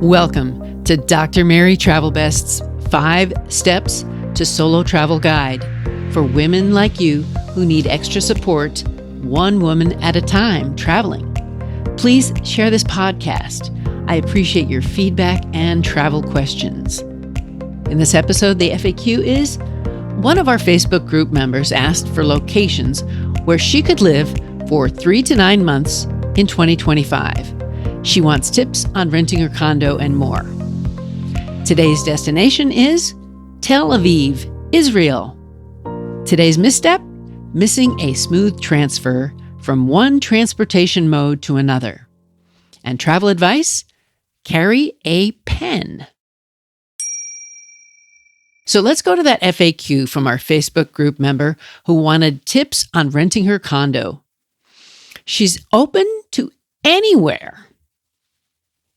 Welcome to Dr. Mary Travel Best's 5 Steps to Solo Travel Guide for women like you who need extra support, one woman at a time traveling. Please share this podcast. I appreciate your feedback and travel questions. In this episode, the FAQ is, one of our Facebook group members asked for locations where she could live for 3 to 9 months in 2025. She wants tips on renting her condo and more. Today's destination is Tel Aviv, Israel. Today's misstep, missing a smooth transfer from one transportation mode to another. And travel advice, carry a pen. So let's go to that FAQ from our Facebook group member who wanted tips on renting her condo. She's open to anywhere.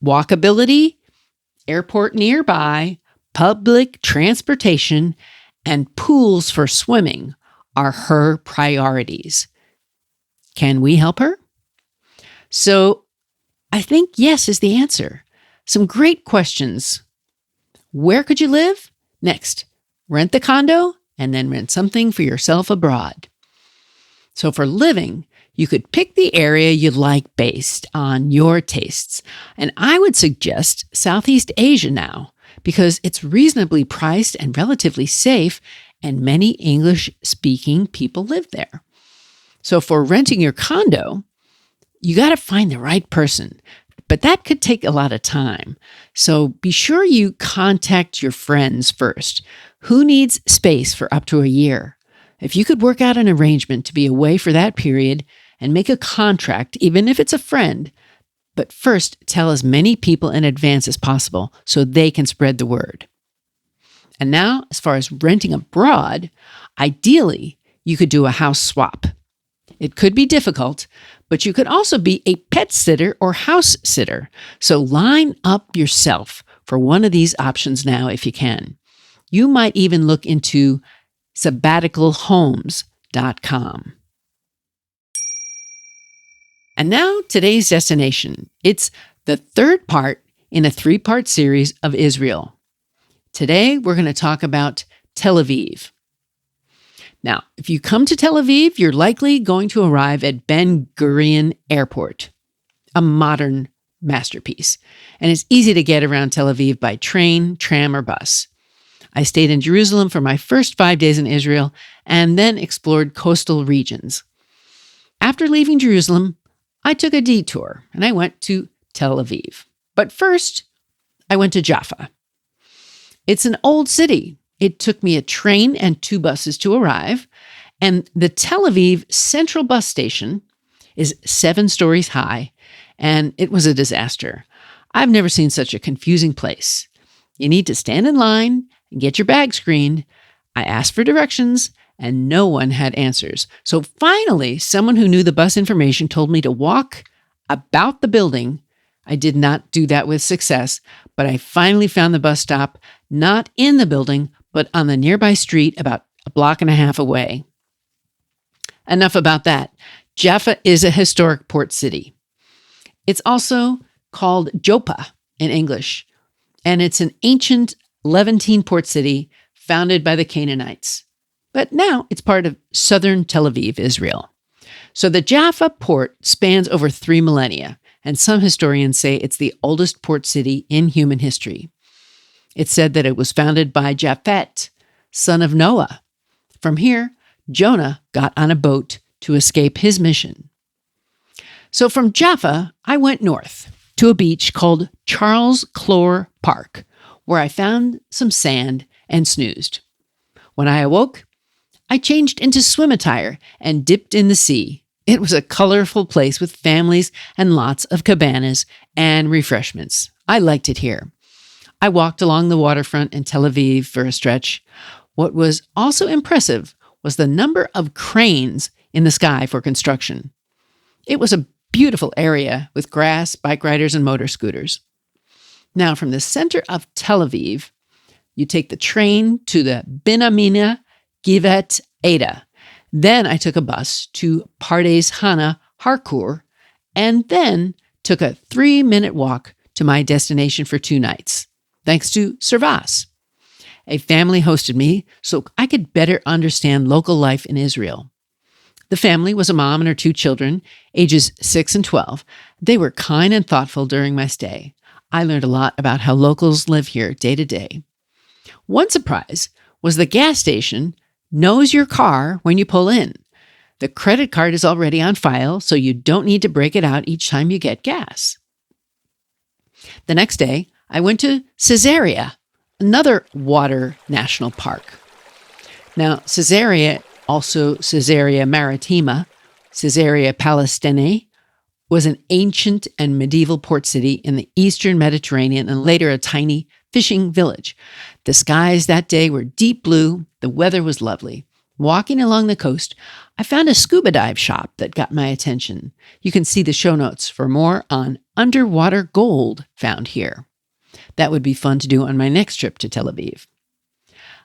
Walkability, airport nearby, public transportation, and pools for swimming are her priorities. Can we help her? So I think yes is the answer. Some great questions. Where could you live? Next, rent the condo and then rent something for yourself abroad. So for living, you could pick the area you'd like based on your tastes. And I would suggest Southeast Asia now because it's reasonably priced and relatively safe, and many English-speaking people live there. So for renting your condo, you got to find the right person, but that could take a lot of time. So be sure you contact your friends first. Who needs space for up to a year? If you could work out an arrangement to be away for that period and make a contract, even if it's a friend, but first tell as many people in advance as possible so they can spread the word. And now, as far as renting abroad, ideally, you could do a house swap. It could be difficult, but you could also be a pet sitter or house sitter. So line up yourself for one of these options now if you can. You might even look into sabbaticalhomes.com. And now today's destination. It's the third part in a 3-part series of Israel. Today, we're going to talk about Tel Aviv. Now, if you come to Tel Aviv, you're likely going to arrive at Ben Gurion Airport, a modern masterpiece. And it's easy to get around Tel Aviv by train, tram, or bus. I stayed in Jerusalem for my first 5 days in Israel and then explored coastal regions. After leaving Jerusalem, I took a detour and I went to Tel Aviv. But first, I went to Jaffa. It's an old city. It took me a train and 2 buses to arrive, and the Tel Aviv Central Bus Station is 7 stories high, and it was a disaster. I've never seen such a confusing place. You need to stand in line and get your bag screened. I asked for directions, and no one had answers. So finally, someone who knew the bus information told me to walk about the building. I did not do that with success, but I finally found the bus stop, not in the building, but on the nearby street about a block and a half away. Enough about that. Jaffa is a historic port city. It's also called Joppa in English, and it's an ancient Levantine port city founded by the Canaanites. But now it's part of southern Tel Aviv, Israel. So the Jaffa port spans over 3 millennia, and some historians say it's the oldest port city in human history. It's said that it was founded by Japhet, son of Noah. From here, Jonah got on a boat to escape his mission. So from Jaffa, I went north to a beach called Charles Clore Park, where I found some sand and snoozed. When I awoke, I changed into swim attire and dipped in the sea. It was a colorful place with families and lots of cabanas and refreshments. I liked it here. I walked along the waterfront in Tel Aviv for a stretch. What was also impressive was the number of cranes in the sky for construction. It was a beautiful area with grass, bike riders, and motor scooters. Now, from the center of Tel Aviv, you take the train to the Binamina Givat Ada. Then I took a bus to Pardes Hana Harcourt, and then took a 3-minute walk to my destination for 2 nights, thanks to Servas. A family hosted me so I could better understand local life in Israel. The family was a mom and her 2 children, ages 6 and 12. They were kind and thoughtful during my stay. I learned a lot about how locals live here day to day. One surprise was the gas station knows your car when you pull in. The credit card is already on file, so you don't need to break it out each time you get gas. The next day, I went to Caesarea, another water national park. Now, Caesarea, also Caesarea Maritima, Caesarea Palestinae, was an ancient and medieval port city in the eastern Mediterranean and later a tiny fishing village. The skies that day were deep blue. The weather was lovely. Walking along the coast, I found a scuba dive shop that got my attention. You can see the show notes for more on underwater gold found here. That would be fun to do on my next trip to Tel Aviv.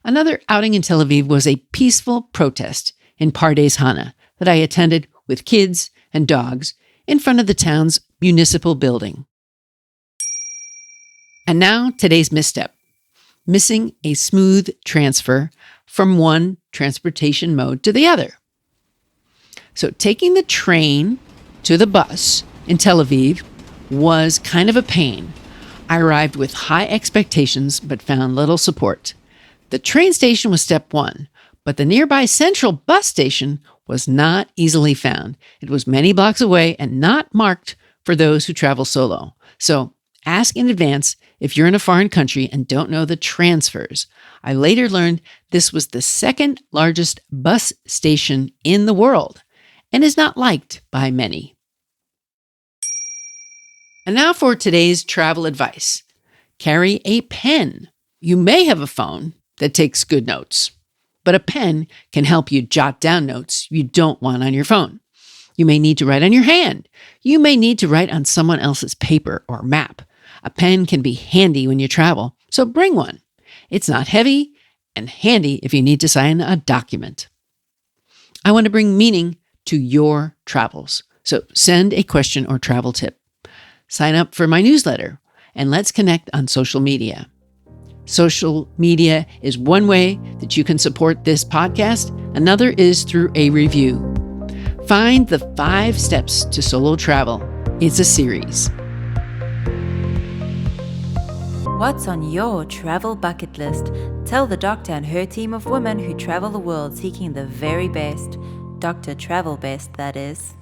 Another outing in Tel Aviv was a peaceful protest in Pardes Hana that I attended with kids and dogs in front of the town's municipal building. And now today's misstep: missing a smooth transfer from one transportation mode to the other. So taking the train to the bus in Tel Aviv was kind of a pain. I arrived with high expectations but found little support. The train station was step 1, but the nearby central bus station was not easily found. It was many blocks away and not marked for those who travel solo. So ask in advance if you're in a foreign country and don't know the transfers. I later learned this was the second largest bus station in the world and is not liked by many. And now for today's travel advice. Carry a pen. You may have a phone that takes good notes, but a pen can help you jot down notes you don't want on your phone. You may need to write on your hand. You may need to write on someone else's paper or map. A pen can be handy when you travel, so bring one. It's not heavy and handy if you need to sign a document. I want to bring meaning to your travels, so send a question or travel tip. Sign up for my newsletter, and let's connect on social media. Social media is one way that you can support this podcast. Another is through a review. Find the 5 Steps to Solo Travel. It's a series. What's on your travel bucket list? Tell the doctor and her team of women who travel the world seeking the very best. Dr. Travel Best, that is.